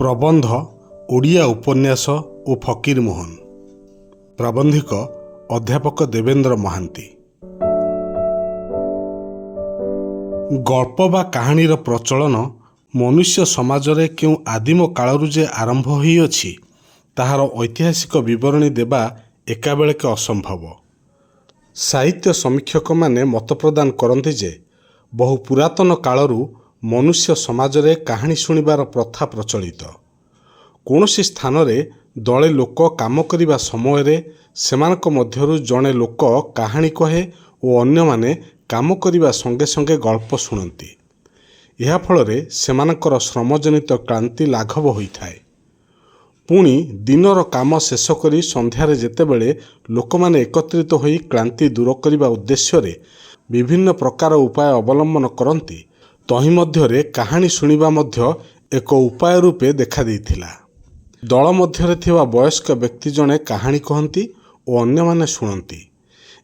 ପ୍ରବନ୍ଧ ଓଡ଼ିଆ ଉପନ୍ୟାସ ଓ ଫକୀରମୋହନ। ପ୍ରାବନ୍ଧିକ ଅଧ୍ୟାପକ ଦେବେନ୍ଦ୍ର ମହାନ୍ତି। ଗଳ୍ପ ବା କାହାଣୀର ପ୍ରଚଳନ ମନୁଷ୍ୟ ସମାଜରେ କେଉଁ ଆଦିମ କାଳରୁ ଯେ ଆରମ୍ଭ ହୋଇଅଛି ତାହାର ଐତିହାସିକ ବିବରଣୀ ଦେବା ଏକାବେଳକେ ଅସମ୍ଭବ। ସାହିତ୍ୟ ସମୀକ୍ଷକମାନେ ମତ ପ୍ରଦାନ କରନ୍ତି ଯେ ବହୁ ପୁରାତନ କାଳରୁ ମନୁଷ୍ୟ ସମାଜରେ କାହାଣୀ ଶୁଣିବାର ପ୍ରଥା ପ୍ରଚଳିତ। କୌଣସି ସ୍ଥାନରେ ଦଳେ ଲୋକ କାମ କରିବା ସମୟରେ ସେମାନଙ୍କ ମଧ୍ୟରୁ ଜଣେ ଲୋକ କାହାଣୀ କହେ ଓ ଅନ୍ୟମାନେ କାମ କରିବା ସଙ୍ଗେ ସଙ୍ଗେ ଗଳ୍ପ ଶୁଣନ୍ତି। ଏହାଫଳରେ ସେମାନଙ୍କର ଶ୍ରମଜନିତ କ୍ଳାନ୍ତି ଲାଘବ ହୋଇଥାଏ। ପୁଣି ଦିନର କାମ ଶେଷ କରି ସନ୍ଧ୍ୟାରେ ଯେତେବେଳେ ଲୋକମାନେ ଏକତ୍ରିତ ହୋଇ କ୍ଳାନ୍ତି ଦୂର କରିବା ଉଦ୍ଦେଶ୍ୟରେ ବିଭିନ୍ନ ପ୍ରକାର ଉପାୟ ଅବଲମ୍ବନ କରନ୍ତି, ତହିଁ ମଧ୍ୟରେ କାହାଣୀ ଶୁଣିବା ମଧ୍ୟ ଏକ ଉପାୟ ରୂପେ ଦେଖାଦେଇଥିଲା। ଦଳ ମଧ୍ୟରେ ଥିବା ବୟସ୍କ ବ୍ୟକ୍ତି ଜଣେ କାହାଣୀ କହନ୍ତି ଓ ଅନ୍ୟମାନେ ଶୁଣନ୍ତି।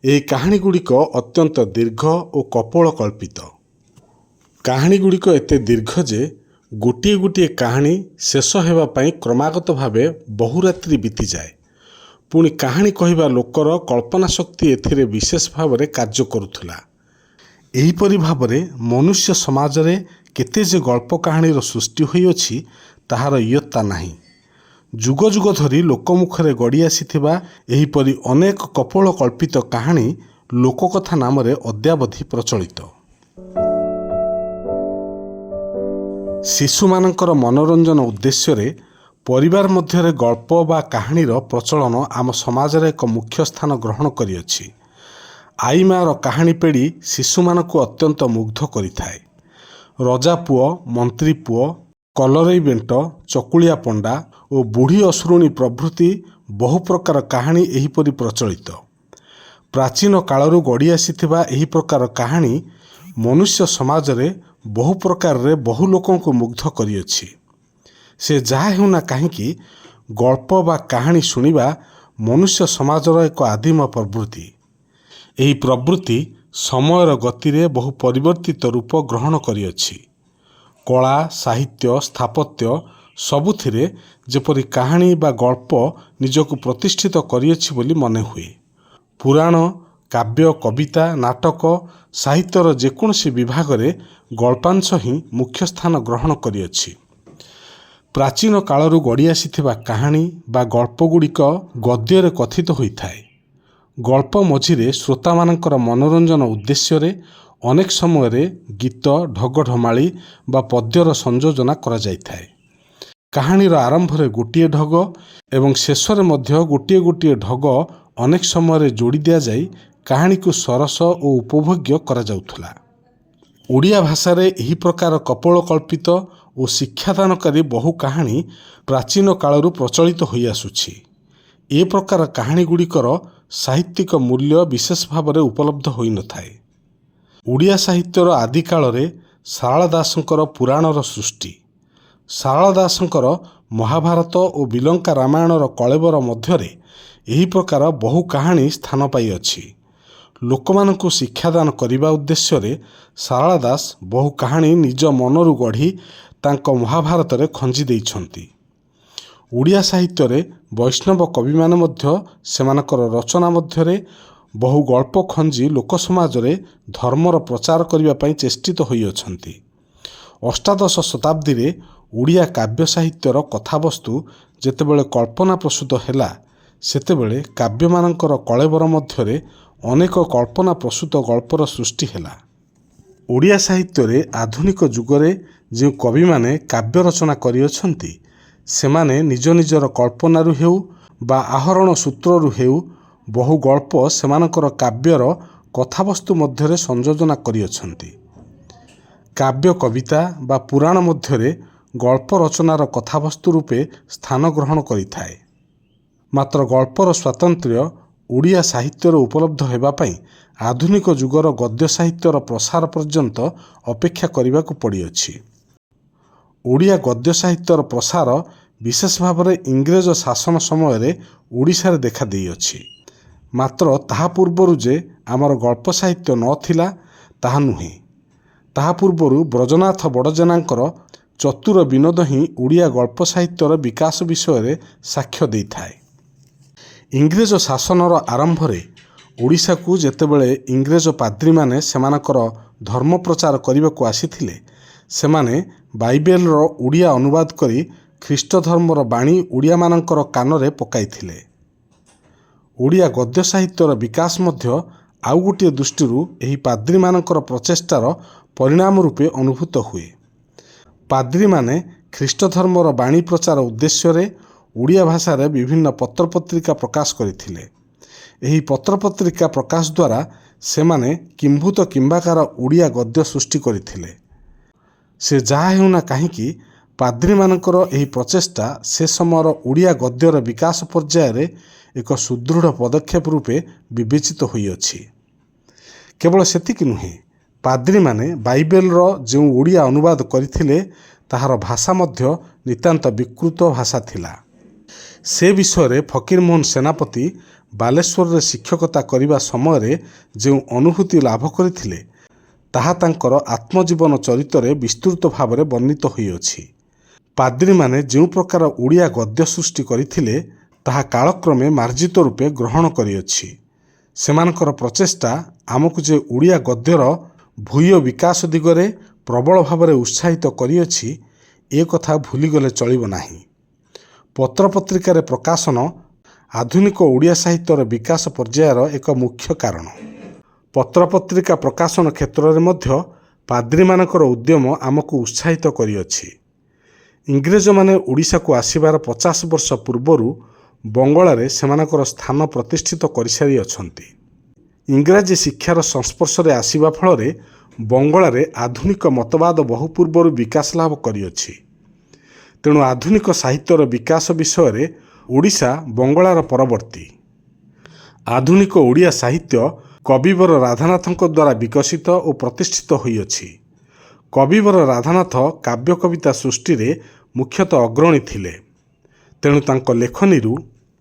ଏହି କାହାଣୀଗୁଡ଼ିକ ଅତ୍ୟନ୍ତ ଦୀର୍ଘ ଓ କପୋଳ କଳ୍ପିତ। କାହାଣୀଗୁଡ଼ିକ ଏତେ ଦୀର୍ଘ ଯେ ଗୋଟିଏ ଗୋଟିଏ କାହାଣୀ ଶେଷ ହେବା ପାଇଁ କ୍ରମାଗତ ଭାବେ ବହୁ ରାତ୍ରି ବିତିଯାଏ। ପୁଣି କାହାଣୀ କହିବା ଲୋକର କଳ୍ପନା ଶକ୍ତି ଏଥିରେ ବିଶେଷ ଭାବରେ କାର୍ଯ୍ୟ କରୁଥିଲା। ଏହିପରି ଭାବରେ ମନୁଷ୍ୟ ସମାଜରେ କେତେ ଯେ ଗଳ୍ପ କାହାଣୀର ସୃଷ୍ଟି ହୋଇଅଛି ତାହାର ଇୟତ୍ତା ନାହିଁ। ଯୁଗ ଯୁଗ ଧରି ଲୋକମୁଖରେ ଗଡ଼ି ଆସିଥିବା ଏହିପରି ଅନେକ କପୋଳ କଳ୍ପିତ କାହାଣୀ ଲୋକକଥା ନାମରେ ଅଦ୍ୟାବଧି ପ୍ରଚଳିତ। ଶିଶୁମାନଙ୍କର ମନୋରଞ୍ଜନ ଉଦ୍ଦେଶ୍ୟରେ ପରିବାର ମଧ୍ୟରେ ଗଳ୍ପ ବା କାହାଣୀର ପ୍ରଚଳନ ଆମ ସମାଜରେ ଏକ ମୁଖ୍ୟ ସ୍ଥାନ ଗ୍ରହଣ କରିଅଛି। ଆଈ ମା'ର କାହାଣୀ ପେଡ଼ି ଶିଶୁମାନଙ୍କୁ ଅତ୍ୟନ୍ତ ମୁଗ୍ଧ କରିଥାଏ। ରଜା ପୁଅ, ମନ୍ତ୍ରୀ ପୁଅ, କଲରେଇ ବେଣ୍ଟ, ଚକୁଳିଆ ପଣ୍ଡା ଓ ବୁଢ଼ୀ ଅସୁରୁଣୀ ପ୍ରଭୃତି ବହୁ ପ୍ରକାର କାହାଣୀ ଏହିପରି ପ୍ରଚଳିତ। ପ୍ରାଚୀନ କାଳରୁ ଗଡ଼ି ଆସିଥିବା ଏହି ପ୍ରକାର କାହାଣୀ ମନୁଷ୍ୟ ସମାଜରେ ବହୁ ପ୍ରକାରରେ ବହୁ ଲୋକଙ୍କୁ ମୁଗ୍ଧ କରିଅଛି। ସେ ଯାହା ହେଉନା କାହିଁକି, ଗଳ୍ପ ବା କାହାଣୀ ଶୁଣିବା ମନୁଷ୍ୟ ସମାଜର ଏକ ଆଦିମ ପ୍ରବୃତ୍ତି। ଏହି ପ୍ରବୃତ୍ତି ସମୟର ଗତିରେ ବହୁ ପରିବର୍ତ୍ତିତ ରୂପ ଗ୍ରହଣ କରିଅଛି। କଳା, ସାହିତ୍ୟ, ସ୍ଥାପତ୍ୟ ସବୁଥିରେ ଯେପରି କାହାଣୀ ବା ଗଳ୍ପ ନିଜକୁ ପ୍ରତିଷ୍ଠିତ କରିଅଛି ବୋଲି ମନେହୁଏ। ପୁରାଣ, କାବ୍ୟ, କବିତା, ନାଟକ, ସାହିତ୍ୟର ଯେକୌଣସି ବିଭାଗରେ ଗଳ୍ପାଂଶ ହିଁ ମୁଖ୍ୟ ସ୍ଥାନ ଗ୍ରହଣ କରିଅଛି। ପ୍ରାଚୀନ କାଳରୁ ଗଡ଼ି ଆସିଥିବା କାହାଣୀ ବା ଗଳ୍ପଗୁଡ଼ିକ ଗଦ୍ୟରେ କଥିତ ହୋଇଥାଏ। ଗଳ୍ପ ମଝିରେ ଶ୍ରୋତାମାନଙ୍କର ମନୋରଞ୍ଜନ ଉଦ୍ଦେଶ୍ୟରେ ଅନେକ ସମୟରେ ଗୀତ, ଢଗଢମାଳି ବା ପଦ୍ୟର ସଂଯୋଜନା କରାଯାଇଥାଏ। କାହାଣୀର ଆରମ୍ଭରେ ଗୋଟିଏ ଢଗ ଏବଂ ଶେଷରେ ମଧ୍ୟ ଗୋଟିଏ ଗୋଟିଏ ଢଗ ଅନେକ ସମୟରେ ଯୋଡ଼ି ଦିଆଯାଇ କାହାଣୀକୁ ସରସ ଓ ଉପଭୋଗ୍ୟ କରାଯାଉଥିଲା। ଓଡ଼ିଆ ଭାଷାରେ ଏହି ପ୍ରକାର କପୋଳ କଳ୍ପିତ ଓ ଶିକ୍ଷାଦାନକାରୀ ବହୁ କାହାଣୀ ପ୍ରାଚୀନ କାଳରୁ ପ୍ରଚଳିତ ହୋଇଆସୁଛି। ଏ ପ୍ରକାର କାହାଣୀଗୁଡ଼ିକର ସାହିତ୍ୟିକ ମୂଲ୍ୟ ବିଶେଷ ଭାବରେ ଉପଲବ୍ଧ ହୋଇନଥାଏ। ଓଡ଼ିଆ ସାହିତ୍ୟର ଆଦିକାଳରେ ସାରଳା ଦାସଙ୍କର ପୁରାଣର ସୃଷ୍ଟି, ସାରଳା ଦାସଙ୍କର ମହାଭାରତ ଓ ବିଲଙ୍କା ରାମାୟଣର କଳେବର ମଧ୍ୟରେ ଏହି ପ୍ରକାର ବହୁ କାହାଣୀ ସ୍ଥାନ ପାଇଅଛି। ଲୋକମାନଙ୍କୁ ଶିକ୍ଷାଦାନ କରିବା ଉଦ୍ଦେଶ୍ୟରେ ସାରଳା ଦାସ ବହୁ କାହାଣୀ ନିଜ ମନରୁ ଗଢ଼ି ତାଙ୍କ ମହାଭାରତରେ ଖଞ୍ଜି ଦେଇଛନ୍ତି। ଓଡ଼ିଆ ସାହିତ୍ୟରେ ବୈଷ୍ଣବ କବିମାନେ ମଧ୍ୟ ସେମାନଙ୍କର ରଚନା ମଧ୍ୟରେ ବହୁ ଗଳ୍ପ ଖଞ୍ଜି ଲୋକସମାଜରେ ଧର୍ମର ପ୍ରଚାର କରିବା ପାଇଁ ଚେଷ୍ଟିତ ହୋଇଅଛନ୍ତି। ଅଷ୍ଟାଦଶ ଶତାବ୍ଦୀରେ ଓଡ଼ିଆ କାବ୍ୟ ସାହିତ୍ୟର କଥାବସ୍ତୁ ଯେତେବେଳେ କଳ୍ପନା ପ୍ରସୂତ ହେଲା, ସେତେବେଳେ କାବ୍ୟମାନଙ୍କର କଳେବର ମଧ୍ୟରେ ଅନେକ କଳ୍ପନା ପ୍ରସୂତ ଗଳ୍ପର ସୃଷ୍ଟି ହେଲା। ଓଡ଼ିଆ ସାହିତ୍ୟରେ ଆଧୁନିକ ଯୁଗରେ ଯେଉଁ କବିମାନେ କାବ୍ୟ ରଚନା କରିଅଛନ୍ତି, ସେମାନେ ନିଜ ନିଜର କଳ୍ପନାରୁ ହେଉ ବା ଆହରଣ ସୂତ୍ରରୁ ହେଉ ବହୁ ଗଳ୍ପ ସେମାନଙ୍କର କାବ୍ୟର କଥାବସ୍ତୁ ମଧ୍ୟରେ ସଂଯୋଜନା କରିଅଛନ୍ତି। କାବ୍ୟ, କବିତା ବା ପୁରାଣ ମଧ୍ୟରେ ଗଳ୍ପ ରଚନାର କଥାବସ୍ତୁ ରୂପେ ସ୍ଥାନ ଗ୍ରହଣ କରିଥାଏ। ମାତ୍ର ଗଳ୍ପର ସ୍ୱାତନ୍ତ୍ର୍ୟ ଓଡ଼ିଆ ସାହିତ୍ୟରେ ଉପଲବ୍ଧ ହେବା ପାଇଁ ଆଧୁନିକ ଯୁଗର ଗଦ୍ୟ ସାହିତ୍ୟର ପ୍ରସାର ପର୍ଯ୍ୟନ୍ତ ଅପେକ୍ଷା କରିବାକୁ ପଡ଼ିଅଛି। ଓଡ଼ିଆ ଗଦ୍ୟ ସାହିତ୍ୟର ପ୍ରସାର ବିଶେଷ ଭାବରେ ଇଂରେଜ ଶାସନ ସମୟରେ ଓଡ଼ିଶାରେ ଦେଖାଦେଇଅଛି। ମାତ୍ର ତାହା ପୂର୍ବରୁ ଯେ ଆମର ଗଳ୍ପ ସାହିତ୍ୟ ନଥିଲା ତାହା ନୁହେଁ। ତାହା ପୂର୍ବରୁ ବ୍ରଜନାଥ ବଡ଼ଜେନାଙ୍କର ଚତୁର ବିନୋଦ ହିଁ ଓଡ଼ିଆ ଗଳ୍ପ ସାହିତ୍ୟର ବିକାଶ ବିଷୟରେ ସାକ୍ଷ୍ୟ ଦେଇଥାଏ। ଇଂରେଜ ଶାସନର ଆରମ୍ଭରେ ଓଡ଼ିଶାକୁ ଯେତେବେଳେ ଇଂରେଜ ପାଦ୍ରୀମାନେ ସେମାନଙ୍କର ଧର୍ମ ପ୍ରଚାର କରିବାକୁ ଆସିଥିଲେ, ସେମାନେ ବାଇବେଲର ଓଡ଼ିଆ ଅନୁବାଦ କରି ଖ୍ରୀଷ୍ଟ ଧର୍ମର ବାଣୀ ଓଡ଼ିଆମାନଙ୍କର କାନରେ ପକାଇଥିଲେ। ଓଡ଼ିଆ ଗଦ୍ୟ ସାହିତ୍ୟର ବିକାଶ ମଧ୍ୟ ଆଉ ଗୋଟିଏ ଦୃଷ୍ଟିରୁ ଏହି ପାଦ୍ରୀମାନଙ୍କର ପ୍ରଚେଷ୍ଟାର ପରିଣାମ ରୂପେ ଅନୁଭୂତ ହୁଏ। ପାଦ୍ରୀମାନେ ଖ୍ରୀଷ୍ଟ ଧର୍ମର ବାଣୀ ପ୍ରଚାର ଉଦ୍ଦେଶ୍ୟରେ ଓଡ଼ିଆ ଭାଷାରେ ବିଭିନ୍ନ ପତ୍ରପତ୍ରିକା ପ୍ରକାଶ କରିଥିଲେ। ଏହି ପତ୍ରପତ୍ରିକା ପ୍ରକାଶ ଦ୍ୱାରା ସେମାନେ କିମ୍ଭୂତ କିମ୍ବାକାର ଓଡ଼ିଆ ଗଦ୍ୟ ସୃଷ୍ଟି କରିଥିଲେ। ସେ ଯାହା ହେଉନା କାହିଁକି, ପାଦ୍ରୀମାନଙ୍କର ଏହି ପ୍ରଚେଷ୍ଟା ସେ ସମୟର ଓଡ଼ିଆ ଗଦ୍ୟର ବିକାଶ ପର୍ଯ୍ୟାୟରେ ଏକ ସୁଦୃଢ଼ ପଦକ୍ଷେପ ରୂପେ ବିବେଚିତ ହୋଇଅଛି। କେବଳ ସେତିକି ନୁହେଁ, ପାଦ୍ରୀମାନେ ବାଇବେଲର ଯେଉଁ ଓଡ଼ିଆ ଅନୁବାଦ କରିଥିଲେ, ତାହାର ଭାଷା ମଧ୍ୟ ନିତାନ୍ତ ବିକୃତ ଭାଷା ଥିଲା। ସେ ବିଷୟରେ ଫକୀରମୋହନ ସେନାପତି ବାଲେଶ୍ୱରରେ ଶିକ୍ଷକତା କରିବା ସମୟରେ ଯେଉଁ ଅନୁଭୂତି ଲାଭ କରିଥିଲେ, ତାହା ତାଙ୍କର ଆତ୍ମଜୀବନ ଚରିତରେ ବିସ୍ତୃତ ଭାବରେ ବର୍ଣ୍ଣିତ ହୋଇଅଛି। ପାଦ୍ରୀମାନେ ଯେଉଁ ପ୍ରକାର ଓଡ଼ିଆ ଗଦ୍ୟ ସୃଷ୍ଟି କରିଥିଲେ, ତାହା କାଳକ୍ରମେ ମାର୍ଜିତ ରୂପେ ଗ୍ରହଣ କରିଅଛି। ସେମାନଙ୍କର ପ୍ରଚେଷ୍ଟା ଆମକୁ ଯେ ଓଡ଼ିଆ ଗଦ୍ୟର ଭୂୟ ବିକାଶ ଦିଗରେ ପ୍ରବଳ ଭାବରେ ଉତ୍ସାହିତ କରିଅଛି, ଏ କଥା ଭୁଲିଗଲେ ଚଳିବ ନାହିଁ। ପତ୍ରପତ୍ରିକାରେ ପ୍ରକାଶନ ଆଧୁନିକ ଓଡ଼ିଆ ସାହିତ୍ୟର ବିକାଶ ପର୍ଯ୍ୟାୟର ଏକ ମୁଖ୍ୟ କାରଣ। ପତ୍ରପତ୍ରିକା ପ୍ରକାଶନ କ୍ଷେତ୍ରରେ ମଧ୍ୟ ପାଦ୍ରୀମାନଙ୍କର ଉଦ୍ୟମ ଆମକୁ ଉତ୍ସାହିତ କରିଅଛି। ଇଂରେଜମାନେ ଓଡ଼ିଶାକୁ ଆସିବାର 50 ବର୍ଷ ପୂର୍ବରୁ ବଙ୍ଗଳାରେ ସେମାନଙ୍କର ସ୍ଥାନ ପ୍ରତିଷ୍ଠିତ କରିସାରିଅଛନ୍ତି। ଇଂରାଜୀ ଶିକ୍ଷାର ସଂସ୍ପର୍ଶରେ ଆସିବା ଫଳରେ ବଙ୍ଗଳାରେ ଆଧୁନିକ ମତବାଦ ବହୁ ପୂର୍ବରୁ ବିକାଶ ଲାଭ କରିଅଛି। ତେଣୁ ଆଧୁନିକ ସାହିତ୍ୟର ବିକାଶ ବିଷୟରେ ଓଡ଼ିଶା ବଙ୍ଗଳାର ପରବର୍ତ୍ତୀ। ଆଧୁନିକ ଓଡ଼ିଆ ସାହିତ୍ୟ କବିବର ରାଧାନାଥଙ୍କ ଦ୍ୱାରା ବିକଶିତ ଓ ପ୍ରତିଷ୍ଠିତ ହୋଇଅଛି। କବିବର ରାଧାନାଥ କାବ୍ୟ କବିତା ସୃଷ୍ଟିରେ ମୁଖ୍ୟତଃ ଅଗ୍ରଣୀ ଥିଲେ। ତେଣୁ ତାଙ୍କ ଲେଖନୀରୁ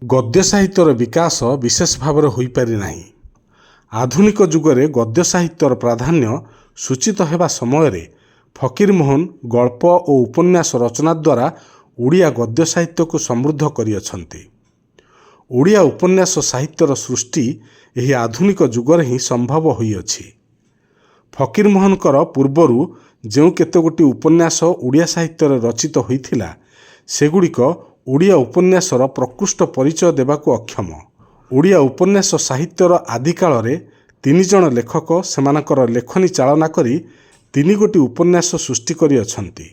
ଗଦ୍ୟ ସାହିତ୍ୟର ବିକାଶ ବିଶେଷ ଭାବରେ ହୋଇପାରି ନାହିଁ। ଆଧୁନିକ ଯୁଗରେ ଗଦ୍ୟ ସାହିତ୍ୟର ପ୍ରାଧାନ୍ୟ ସୂଚିତ ହେବା ସମୟରେ ଫକୀରମୋହନ ଗଳ୍ପ ଓ ଉପନ୍ୟାସ ରଚନା ଦ୍ୱାରା ଓଡ଼ିଆ ଗଦ୍ୟ ସାହିତ୍ୟକୁ ସମୃଦ୍ଧ କରିଅଛନ୍ତି। ଓଡ଼ିଆ ଉପନ୍ୟାସ ସାହିତ୍ୟର ସୃଷ୍ଟି ଏହି ଆଧୁନିକ ଯୁଗରେ ହିଁ ସମ୍ଭବ ହୋଇଅଛି। ଫକୀରମୋହନଙ୍କର ପୂର୍ବରୁ ଯେଉଁ କେତେଗୋଟି ଉପନ୍ୟାସ ଓଡ଼ିଆ ସାହିତ୍ୟରେ ରଚିତ ହୋଇଥିଲା, ସେଗୁଡ଼ିକ ଓଡ଼ିଆ ଉପନ୍ୟାସର ପ୍ରକୃଷ୍ଟ ପରିଚୟ ଦେବାକୁ ଅକ୍ଷମ। ଓଡ଼ିଆ ଉପନ୍ୟାସ ସାହିତ୍ୟର ଆଦିକାଳରେ 3 ଜଣ ଲେଖକ ସେମାନଙ୍କର ଲେଖନୀ ଚାଳନା କରି 3 ଗୋଟି ଉପନ୍ୟାସ ସୃଷ୍ଟି କରିଅଛନ୍ତି।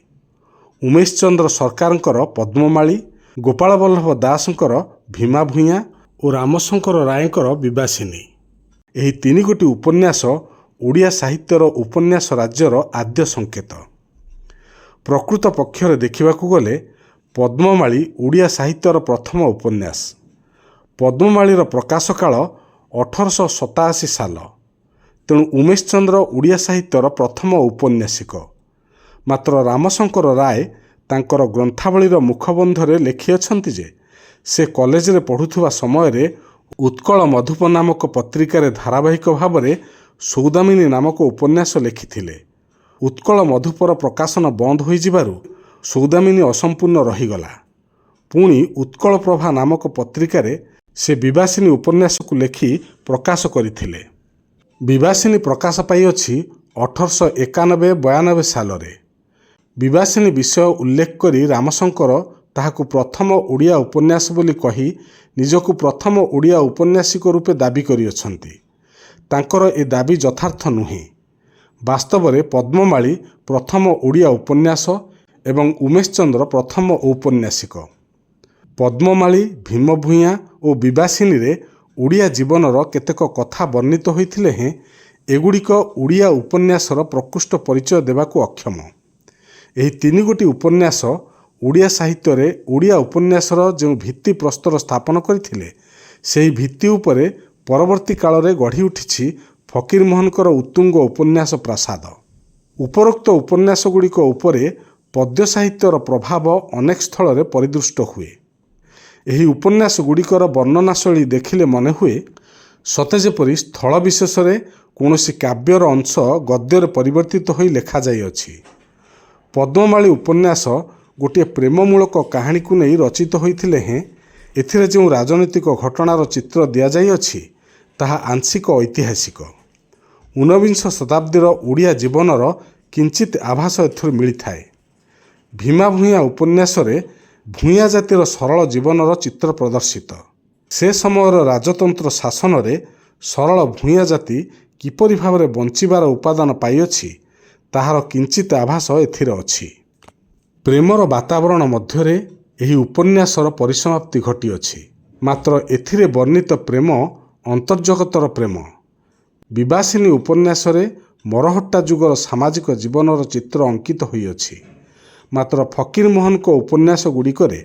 ଉମେଶ ଚନ୍ଦ୍ର ସରକାରଙ୍କର ପଦ୍ମମାଳୀ, ଗୋପାଳ ବଲ୍ଲଭ ଦାସଙ୍କର ଭୀମା ଭୂୟାଁ ଓ ରାମଶଙ୍କର ରାୟଙ୍କର ବିବାସିନୀ। ଏହି 3 ଗୋଟି ଉପନ୍ୟାସ ଓଡ଼ିଆ ସାହିତ୍ୟର ଉପନ୍ୟାସ ରାଜ୍ୟର ଆଦ୍ୟ ସଂକେତ। ପ୍ରକୃତ ପକ୍ଷରେ ଦେଖିବାକୁ ଗଲେ ପଦ୍ମମାଳୀ ଓଡ଼ିଆ ସାହିତ୍ୟର ପ୍ରଥମ ଉପନ୍ୟାସ। ପଦ୍ମମାଳୀର ପ୍ରକାଶ କାଳ 1887 ସାଲ। ତେଣୁ ଉମେଶ ଚନ୍ଦ୍ର ଓଡ଼ିଆ ସାହିତ୍ୟର ପ୍ରଥମ ଔପନ୍ୟାସିକ। ମାତ୍ର ରାମଶଙ୍କର ରାୟ ତାଙ୍କର ଗ୍ରନ୍ଥାବଳୀର ମୁଖବନ୍ଧରେ ଲେଖିଅଛନ୍ତି ଯେ, ସେ କଲେଜରେ ପଢ଼ୁଥିବା ସମୟରେ ଉତ୍କଳ ମଧୁପ ନାମକ ପତ୍ରିକାରେ ଧାରାବାହିକ ଭାବରେ ସୌଦାମିନୀ ନାମକ ଉପନ୍ୟାସ ଲେଖିଥିଲେ। ଉତ୍କଳ ମଧୁପର ପ୍ରକାଶନ ବନ୍ଦ ହୋଇଯିବାରୁ ସୌଦାମିନୀ ଅସମ୍ପୂର୍ଣ୍ଣ ରହିଗଲା। ପୁଣି ଉତ୍କଳ ପ୍ରଭା ନାମକ ପତ୍ରିକାରେ ସେ ବିବାସିନୀ ଉପନ୍ୟାସକୁ ଲେଖି ପ୍ରକାଶ କରିଥିଲେ। ବିବାସିନୀ ପ୍ରକାଶ ପାଇଅଛି 1891-92 ସାଲରେ। ବିବାସିନୀ ବିଷୟ ଉଲ୍ଲେଖ କରି ରାମଶଙ୍କର ତାହାକୁ ପ୍ରଥମ ଓଡ଼ିଆ ଉପନ୍ୟାସ ବୋଲି କହି ନିଜକୁ ପ୍ରଥମ ଓଡ଼ିଆ ଉପନ୍ୟାସିକ ରୂପେ ଦାବି କରିଅଛନ୍ତି। ତାଙ୍କର ଏ ଦାବି ଯଥାର୍ଥ ନୁହେଁ। ବାସ୍ତବରେ ପଦ୍ମମାଳୀ ପ୍ରଥମ ଓଡ଼ିଆ ଉପନ୍ୟାସ ଏବଂ ଉମେଶ ଚନ୍ଦ୍ର ପ୍ରଥମ ଔପନ୍ୟାସିକ। ପଦ୍ମମାଳୀ, ଭୀମ ଭୂୟାଁ ଓ ବିବାସିନୀରେ ଓଡ଼ିଆ ଜୀବନର କେତେକ କଥା ବର୍ଣ୍ଣିତ ହୋଇଥିଲେ ହେଁ ଏଗୁଡ଼ିକ ଓଡ଼ିଆ ଉପନ୍ୟାସର ପ୍ରକୃଷ୍ଟ ପରିଚୟ ଦେବାକୁ ଅକ୍ଷମ। ଏହି 3 ଗୋଟି ଉପନ୍ୟାସ ଓଡ଼ିଆ ସାହିତ୍ୟରେ ଓଡ଼ିଆ ଉପନ୍ୟାସର ଯେଉଁ ଭିତ୍ତି ପ୍ରସ୍ତର ସ୍ଥାପନ କରିଥିଲେ, ସେହି ଭିତ୍ତି ଉପରେ ପରବର୍ତ୍ତୀ କାଳରେ ଗଢ଼ି ଉଠିଛି ଫକୀରମୋହନଙ୍କର ଉତ୍ତୁଙ୍ଗ ଉପନ୍ୟାସ ପ୍ରାସାଦ। ଉପରୋକ୍ତ ଉପନ୍ୟାସ ଗୁଡ଼ିକ ଉପରେ ପଦ୍ୟ ସାହିତ୍ୟର ପ୍ରଭାବ ଅନେକ ସ୍ଥଳରେ ପରିଦୃଷ୍ଟ ହୁଏ। ଏହି ଉପନ୍ୟାସ ଗୁଡ଼ିକର ବର୍ଣ୍ଣନାଶୈଳୀ ଦେଖିଲେ ମନେହୁଏ ସତେ ଯେପରି ସ୍ଥଳ ବିଶେଷରେ କୌଣସି କାବ୍ୟର ଅଂଶ ଗଦ୍ୟରେ ପରିବର୍ତ୍ତିତ ହୋଇ ଲେଖାଯାଇଅଛି। ପଦ୍ମମାଳୀ ଉପନ୍ୟାସ ଗୋଟିଏ ପ୍ରେମମୂଳକ କାହାଣୀକୁ ନେଇ ରଚିତ ହୋଇଥିଲେ ହେଁ ଏଥିରେ ଯେଉଁ ରାଜନୈତିକ ଘଟଣାର ଚିତ୍ର ଦିଆଯାଇଅଛି ତାହା ଆଂଶିକ ଐତିହାସିକ। ଊନବିଂଶ ଶତାବ୍ଦୀର ଓଡ଼ିଆ ଜୀବନର କିଞ୍ଚିତ୍ ଆଭାସ ଏଥିରୁ ମିଳିଥାଏ। ଭୀମା ଭୂୟାଁ ଉପନ୍ୟାସରେ ଭୂୟାଁ ଜାତିର ସରଳ ଜୀବନର ଚିତ୍ର ପ୍ରଦର୍ଶିତ। ସେ ସମୟର ରାଜତନ୍ତ୍ର ଶାସନରେ ସରଳ ଭୂୟାଁ ଜାତି କିପରି ଭାବରେ ବଞ୍ଚିବାର ଉପାଦାନ ପାଇଅଛି ତାହାର କିଞ୍ଚିତ୍ ଆଭାସ ଏଥିରେ ଅଛି। ପ୍ରେମର ବାତାବରଣ ମଧ୍ୟରେ ଏହି ଉପନ୍ୟାସର ପରିସମାପ୍ତି ଘଟିଅଛି। ମାତ୍ର ଏଥିରେ ବର୍ଣ୍ଣିତ ପ୍ରେମ ଅନ୍ତର୍ଜଗତର ପ୍ରେମ। ବିବାସିନୀ ଉପନ୍ୟାସରେ ମରହଟ୍ଟା ଯୁଗର ସାମାଜିକ ଜୀବନର ଚିତ୍ର ଅଙ୍କିତ ହୋଇଅଛି। ମାତ୍ର ଫକୀରମୋହନଙ୍କ ଉପନ୍ୟାସ ଗୁଡ଼ିକରେ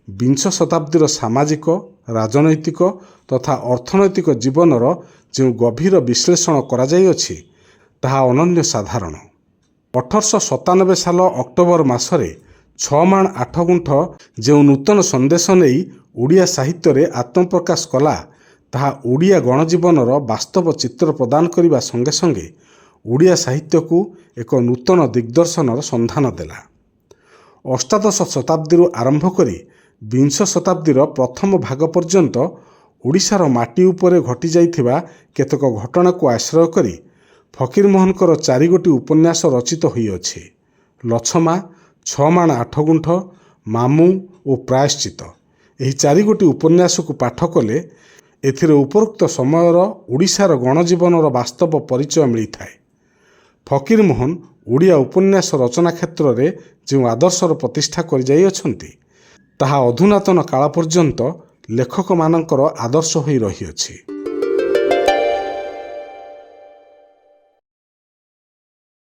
ବିଂଶ ଶତାବ୍ଦୀର ସାମାଜିକ, ରାଜନୈତିକ ତଥା ଅର୍ଥନୈତିକ ଜୀବନର ଯେଉଁ ଗଭୀର ବିଶ୍ଳେଷଣ କରାଯାଇଅଛି ତାହା ଅନନ୍ୟ ସାଧାରଣ। 1897 ସାଲ ଅକ୍ଟୋବର ମାସରେ 6 ମାଣ 8 ଗୁଣ୍ଠ ଯେଉଁ ନୂତନ ସନ୍ଦେଶ ନେଇ ଓଡ଼ିଆ ସାହିତ୍ୟରେ ଆତ୍ମପ୍ରକାଶ କଲା ତାହା ଓଡ଼ିଆ ଗଣଜୀବନର ବାସ୍ତବ ଚିତ୍ର ପ୍ରଦାନ କରିବା ସଙ୍ଗେ ସଙ୍ଗେ ଓଡ଼ିଆ ସାହିତ୍ୟକୁ ଏକ ନୂତନ ଦିଗ୍ଦର୍ଶନର ସନ୍ଧାନ ଦେଲା। ଅଷ୍ଟାଦଶ ଶତାବ୍ଦୀରୁ ଆରମ୍ଭ କରି ବିଂଶ ଶତାବ୍ଦୀର ପ୍ରଥମ ଭାଗ ପର୍ଯ୍ୟନ୍ତ ଓଡ଼ିଶାର ମାଟି ଉପରେ ଘଟିଯାଇଥିବା କେତେକ ଘଟଣାକୁ ଆଶ୍ରୟ କରି ଫକୀରମୋହନଙ୍କର 4 ଗୋଟି ଉପନ୍ୟାସ ରଚିତ ହୋଇଅଛି। ଲଛମା, 6 ମାଣ 8 ଗୁଣ୍ଠ, ମାମୁଁ ଓ ପ୍ରାୟଶ୍ଚିତ। ଏହି 4 ଗୋଟି ଉପନ୍ୟାସକୁ ପାଠ କଲେ ଏଥିରେ ଉପରୋକ୍ତ ସମୟର ଓଡ଼ିଶାର ଗଣଜୀବନର ବାସ୍ତବ ପରିଚୟ ମିଳିଥାଏ। ଫକୀରମୋହନ ଓଡ଼ିଆ ଉପନ୍ୟାସ ରଚନା କ୍ଷେତ୍ରରେ ଯେଉଁ ଆଦର୍ଶର ପ୍ରତିଷ୍ଠା କରିଯାଇଅଛନ୍ତି ତାହା ଅଧୁନାତନ କାଳ ପର୍ଯ୍ୟନ୍ତ ଲେଖକମାନଙ୍କର ଆଦର୍ଶ ହୋଇ ରହିଅଛି।